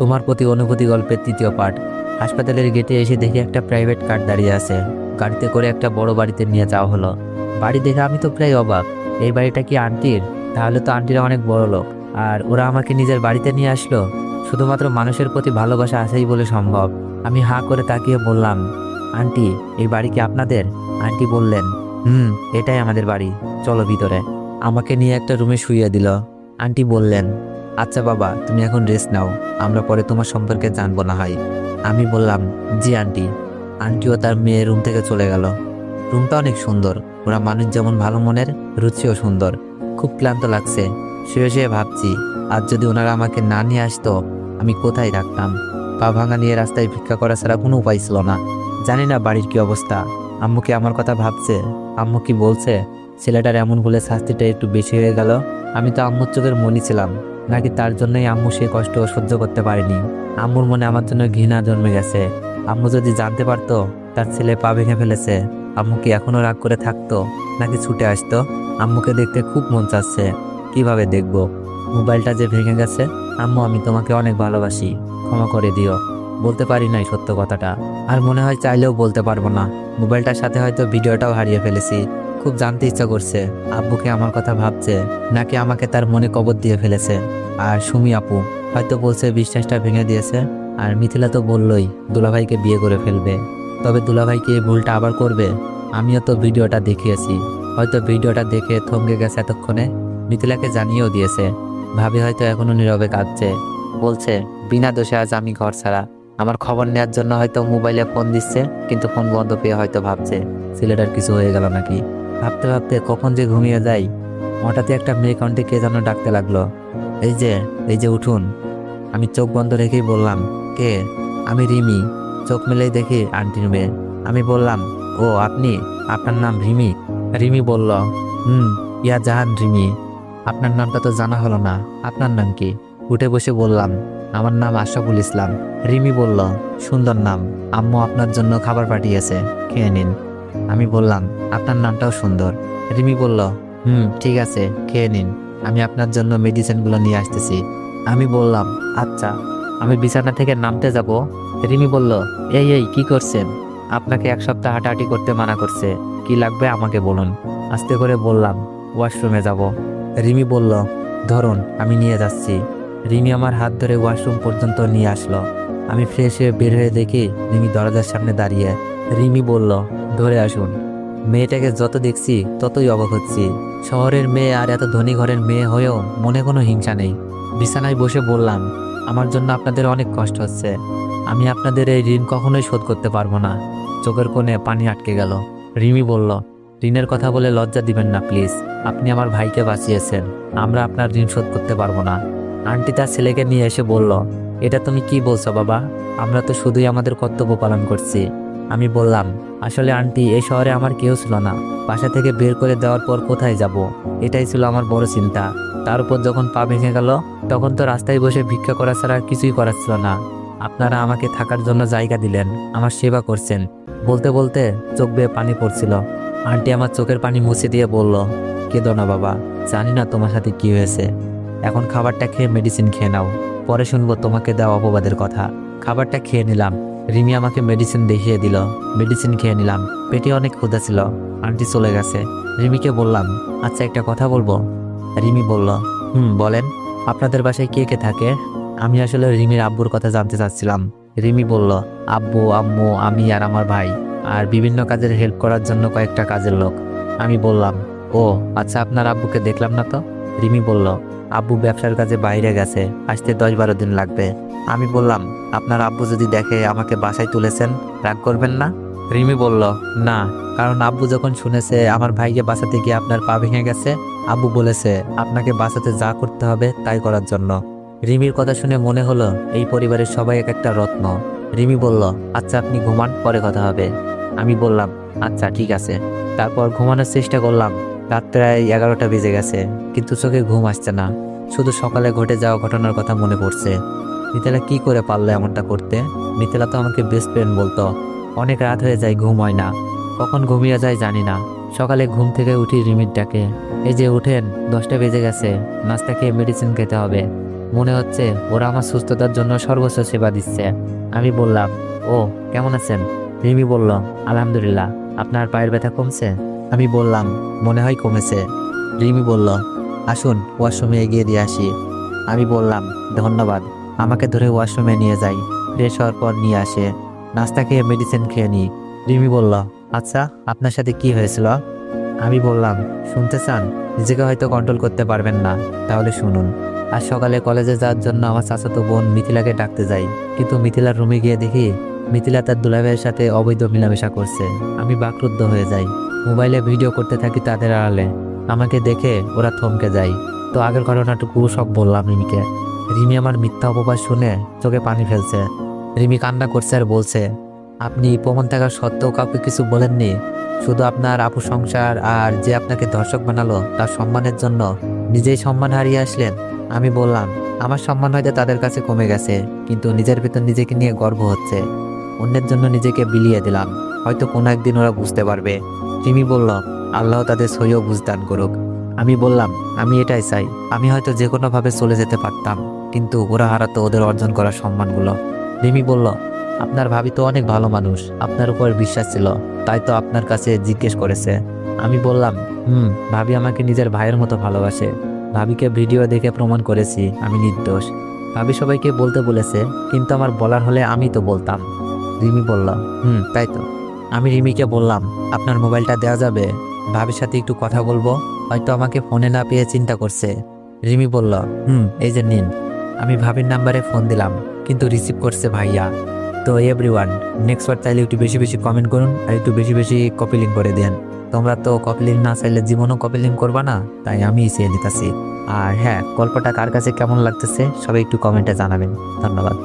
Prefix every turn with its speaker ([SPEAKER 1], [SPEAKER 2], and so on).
[SPEAKER 1] তোমার প্রতি অনুভূতি গল্পের তৃতীয় পার্ট। হাসপাতালের গেটে এসে দেখি একটা প্রাইভেট কার দাঁড়িয়ে আছে। গাড়িতে করে একটা বড় বাড়িতে নিয়ে যাওয়া হলো। বাড়ি দেখে আমি তো প্রায় অবাক। এই বাড়িটা কি আন্টির? তাহলে তো আন্টিরা অনেক বড় লোক, আর ওরা আমাকে নিজের বাড়িতে নিয়ে আসলো। শুধুমাত্র মানুষের প্রতি ভালোবাসা আছেই বলে সম্ভব। আমি হাঁ করে তাকিয়ে বললাম, আন্টি, এই বাড়ি কি আপনাদের? আন্টি বললেন, এটাই আমাদের বাড়ি, চলো ভিতরে। আমাকে নিয়ে একটা রুমে শুইয়ে দিল। আন্টি বললেন, আচ্ছা বাবা, তুমি এখন রেস্ট নাও, আমরা পরে তোমার সম্পর্কে জানবো না হয়। আমি বললাম, জি আন্টি। আন্টিও তার মেয়ের রুম থেকে চলে গেল। রুমটা অনেক সুন্দর, ওরা মানুষ যেমন ভালো মনের, রুচিও সুন্দর। খুব ক্লান্ত লাগছে, শুয়ে শুয়ে ভাবছি, আজ যদি ওনারা আমাকে না নিয়ে আসতো, আমি কোথায় থাকতাম? পা ভাঙা নিয়ে রাস্তায় ভিক্ষা করা ছাড়া কোনো উপায় ছিল না। জানি না বাড়ির কি অবস্থা। আম্মু কি আমার কথা ভাবছে? আম্মু কি বলছে? ছেলেটার এমন বলে শাস্তিটা একটু বেশি হয়ে গেল। আমি তো আম্মুর চোখের মনি ছিলাম, নাকি তার জন্যই আম্মু সে কষ্ট সহ্য করতে পারেনি? আম্মুর মনে আমার জন্য ঘৃণা জন্মে গেছে। আম্মু যদি জানতে পারতো তার ছেলে পা ভেঙে ফেলেছে, আম্মু কি এখনো রাগ করে থাকতো, নাকি ছুটে আসতো? আম্মুকে দেখতে খুব মন চাচ্ছে, কিভাবে দেখবো? মোবাইলটা যে ভেঙে গেছে। আম্মু, আমি তোমাকে অনেক ভালোবাসি, ক্ষমা করে দিও। বলতে পারি নাই সত্য কথাটা, আর মনে হয় চাইলেও বলতে পারবো না। মোবাইলটার সাথে হয়তো ভিডিওটাও হারিয়ে ফেলেছি। খুব জানতে ইচ্ছা করছে, আব্বুকে আমার কথা ভাবছে, নাকি আমাকে তার মনে কবর দিয়ে ফেলেছে। আর সুমি আপু হয়তো বলছে বিশ্বাসটা ভেঙে দিয়েছে। আর মিথিলা তো বললই দুলাভাইকে বিয়ে করে ফেলবে। তবে দুলাভাইকে এই ভুলটা আবার করবে? আমিও তো ভিডিওটা দেখিয়েছি, হয়তো ভিডিওটা দেখে থমকে গেছে এতক্ষণে। মিথিলাকে জানিয়েও দিয়েছে। ভাবি হয়তো এখনো নীরবে কাঁদছে, বলছে বিনা দোষে আজ আমি ঘর ছাড়া। আমার খবর নেওয়ার জন্য হয়তো মোবাইলে ফোন দিচ্ছে, কিন্তু ফোন বন্ধ পেয়ে হয়তো ভাবছে ছেলেটার কিছু হয়ে গেল নাকি। ভাবতে ভাবতে কখন যে ঘুমিয়ে যাই। হঠাৎই একটা মেয়ে কণ্ঠে কে যেন ডাকতে লাগলো, এই যে উঠুন। আমি চোখ বন্ধ রেখেই বললাম, কে? আমি রিমি। চোখ মেলেই দেখি আন্টির মেয়ে। আমি বললাম, ও আপনি? আপনার নাম রিমি? রিমি বলল, ইয়া জাহান রিমি। আপনার নামটা তো জানা হলো না, আপনার নাম কি? উঠে বসে বললাম, আমার নাম আশরাফুল ইসলাম। রিমি বলল, সুন্দর নাম, আম্মু আপনার জন্য খাবার পাঠিয়েছে, খেয়ে নিন। আমি বললাম, আপনার নামটাও সুন্দর। রিমি বলল, ঠিক আছে, খেয়ে নিন, আমি আপনার জন্য মেডিসিনগুলো নিয়ে আসতেছি। আমি বললাম, আচ্ছা। আমি বিছানা থেকে নামতে যাব। রিমি বলল, এই কি করছেন? আপনাকে 1 সপ্তাহ হাঁটাহাঁটি করতে মানা করছে, কি লাগবে আমাকে বলুন। আস্তে করে বললাম, ওয়াশরুমে যাব। রিমি বলল, ধরুন, আমি নিয়ে যাচ্ছি। রিমি আমার হাত ধরে ওয়াশরুম পর্যন্ত নিয়ে আসলো। আমি ফ্রেশ হয়ে বের হয়ে দেখি রিমি দরজার সামনে দাঁড়িয়ে। রিমি বলল, ধরে আসুন। মেয়েটাকে যত দেখছি ততই অবাক হচ্ছি। শহরের মেয়ে আর এত ধনী ঘরের মেয়ে হয়েও মনে কোনো হিংসা নেই। বিছানায় বসে বললাম, আমার জন্য আপনাদের অনেক কষ্ট হচ্ছে। আমি আপনাদের এই ঋণ কখনোই শোধ করতে পারবো না। চোখের কোণে পানি আটকে গেল। রিমি বলল, ঋণের কথা বলে লজ্জা দিবেন না প্লিজ। আপনি আমার ভাইকে বাঁচিয়েছেন, আমরা আপনার ঋণ শোধ করতে পারবো না। আন্টি তার ছেলেকে নিয়ে এসে বলল, এটা তুমি কি বলছো বাবা? আমরা তো শুধুই আমাদের কর্তব্য পালন করছি। আমি বললাম, আসলে আন্টি, এই শহরে আমার কেউ ছিল না। বাসা থেকে বের করে দেওয়ার পর কোথায় যাব, এটাই ছিল আমার বড় চিন্তা। তার উপর যখন পা ভেঙে গেল, তখন তো রাস্তায় বসে ভিক্ষা করা ছাড়া আর কিছুই করার ছিল না। আপনারা আমাকে থাকার জন্য জায়গা দিলেন, আমার সেবা করছেন। বলতে বলতে চোখ বেয়ে পানি পড়ছিল। আন্টি আমার চোখের পানি মুছে দিয়ে বলল, কেঁদো না বাবা, জানি না তোমার সাথে কি হয়েছে। এখন খাবারটা খেয়ে মেডিসিন খেয়ে নাও, পরে শুনবো তোমাকে দেওয়া অপবাদের কথা। খাবারটা খেয়ে নিলাম। রিমি আমাকে মেডিসিন দেখিয়ে দিল। মেডিসিন খেয়ে নিলাম। পেটে অনেক ক্ষুধা ছিল। আন্টি চলে গেছে। রিমিকে বললাম, আচ্ছা একটা কথা বলবো। রিমি বলল, বলেন। আপনাদের বাসায় কে কে থাকে? আমি আসলে রিমির আব্বুর কথা জানতে চাচ্ছিলাম। রিমি বলল, আব্বু, আম্মু, আমি আর আমার ভাই, আর বিভিন্ন কাজের হেল্প করার জন্য কয়েকটা কাজের লোক। আমি বললাম, ও আচ্ছা, আপনার আব্বুকে দেখলাম না তো। রিমি বলল, আব্বু ব্যবসার কাজে বাইরে গেছে, আসতে 10-12 দিন লাগবে। আমি বললাম, আপনার আব্বু যদি দেখে আমাকে বাসায় তুলেছেন, রাগ করবেন না? রিমি বলল, না, কারণ আব্বু যখন শুনেছে আমার ভাইকে বাঁচাতে গিয়ে আপনার পা ভেঙে গেছে, আব্বু বলেছে আপনাকে বাঁচাতে যা করতে হবে তাই করার জন্য। রিমির কথা শুনে মনে হলো এই পরিবারের সবাই এক একটা রত্ন। রিমি বলল, আচ্ছা আপনি ঘুমান, পরে কথা হবে। আমি বললাম, আচ্ছা ঠিক আছে। তারপর ঘুমানোর চেষ্টা করলাম। রাত প্রায় 11টা বেজে গেছে, কিন্তু চোখে ঘুম আসছে না। শুধু সকালে ঘটে যাওয়া ঘটনার কথা মনে পড়ছে। মিথিলা কি করে পারলো এমনটা করতে? মিথিলা তো আমাকে বেস্ট ফ্রেন্ড বলতো। অনেক রাত হয়ে যায়, ঘুম হয় না। কখন ঘুমিয়ে যায় জানি না। সকালে ঘুম থেকে উঠি রিমির ডাকে, এই যে উঠেন, 10টা বেজে গেছে, নাস্তা খেয়ে মেডিসিন খেতে হবে। মনে হচ্ছে ওরা আমার সুস্থতার জন্য সর্বোচ্চ সেবা দিচ্ছে। আমি বললাম, ও কেমন আছেন? রিমি বলল, আলহামদুলিল্লাহ। আপনার পায়ের ব্যথা কমছে? আমি বললাম, মনে হয় কমেছে। রিমি বলল, আসুন ওয়াশরুমে এগিয়ে দিয়ে আসি। আমি বললাম, ধন্যবাদ। আমাকে ধরে ওয়াশরুমে নিয়ে যাই। ফ্রেশ হওয়ার পর নিয়ে আসে। নাস্তা খেয়ে মেডিসিন খেয়ে নিই। রিমি বলল, আচ্ছা আপনার সাথে কি হয়েছিল? আমি বললাম, শুনতে চান? নিজেকে হয়তো কন্ট্রোল করতে পারবেন না, তাহলে শুনুন। আজ সকালে কলেজে যাওয়ার জন্য আমার চাচাতো বোন মিথিলাকে ডাকতে যাই, কিন্তু মিথিলার রুমে গিয়ে দেখি মিথিলা তার দুলাভাইয়ের সাথে অবৈধ মেলামেশা করছে। আমি বাকরুদ্ধ হয়ে যাই। মোবাইলে ভিডিও করতে থাকি তাদের আড়ালে। আমাকে দেখে ওরা থমকে যায়। তো আগের ঘটনাটুকু সব বললাম রিমিকে। রিমি আমার মিথ্যা অপবাদ শুনে চোখে পানি ফেলছে। রিমি কান্না করছে আর বলছে, আপনি প্রমাণ থাকার সত্ত্বেও কাউকে কিছু বলেননি? শুধু আপনার আপু সংসার আর যে আপনাকে দর্শক বানালো তার সম্মানের জন্য নিজেই সম্মান হারিয়ে আসলেন? আমি বললাম, আমার সম্মান হয়তো তাদের কাছে কমে গেছে, কিন্তু নিজের ভেতর নিজেকে নিয়ে গর্ব হচ্ছে। অন্যের জন্য নিজেকে বিলিয়ে দিলাম, হয়তো কোনো একদিন ওরা বুঝতে পারবে। রিমি বলল, আল্লাহ তাদের সহিও বুঝদান করুক। আমি বললাম, আমি এটাই চাই। আমি হয়তো যে কোনোভাবে চলে যেতে পারতাম, কিন্তু ওরা হারাতো ওদের অর্জন করা সম্মানগুলো। রিমি বলল, আপনার ভাবি তো অনেক ভালো মানুষ, আপনার উপর বিশ্বাস ছিল, তাই তো আপনার কাছে জিজ্ঞেস করেছে। আমি বললাম, ভাবি আমাকে নিজের ভাইয়ের মতো ভালোবাসে। ভাবিকে ভিডিও দেখে প্রমাণ করেছি আমি নির্দোষ। ভাবি সবাইকে বলতে বলেছে, কিন্তু আমার বলার হলে আমি তো বলতাম। রিমি বলল, তাই তো। আমি রিমিকে বললাম, আপনার মোবাইলটা দেওয়া যাবে? ভাবির সাথে একটু কথা বলবো, হয়তো আমাকে ফোনে না পেয়ে চিন্তা করছে। রিমি বলল, এই যে নিন। আমি ভাবির নাম্বারে ফোন দিলাম, কিন্তু রিসিভ করছে ভাইয়া। তো এভরিওয়ান, নেক্সট বার চাইলে একটু বেশি বেশি কমেন্ট করুন আর একটু বেশি বেশি কপি লিঙ্ক করে দেন। তোমরা তো কপি লিঙ্ক না চাইলে জীবনও কপি লিঙ্ক করবা না, তাই আমি চেয়ে নিতেছি। আর হ্যাঁ, গল্পটা কার কাছে কেমন লাগতেছে সবাই একটু কমেন্টে জানাবেন। ধন্যবাদ।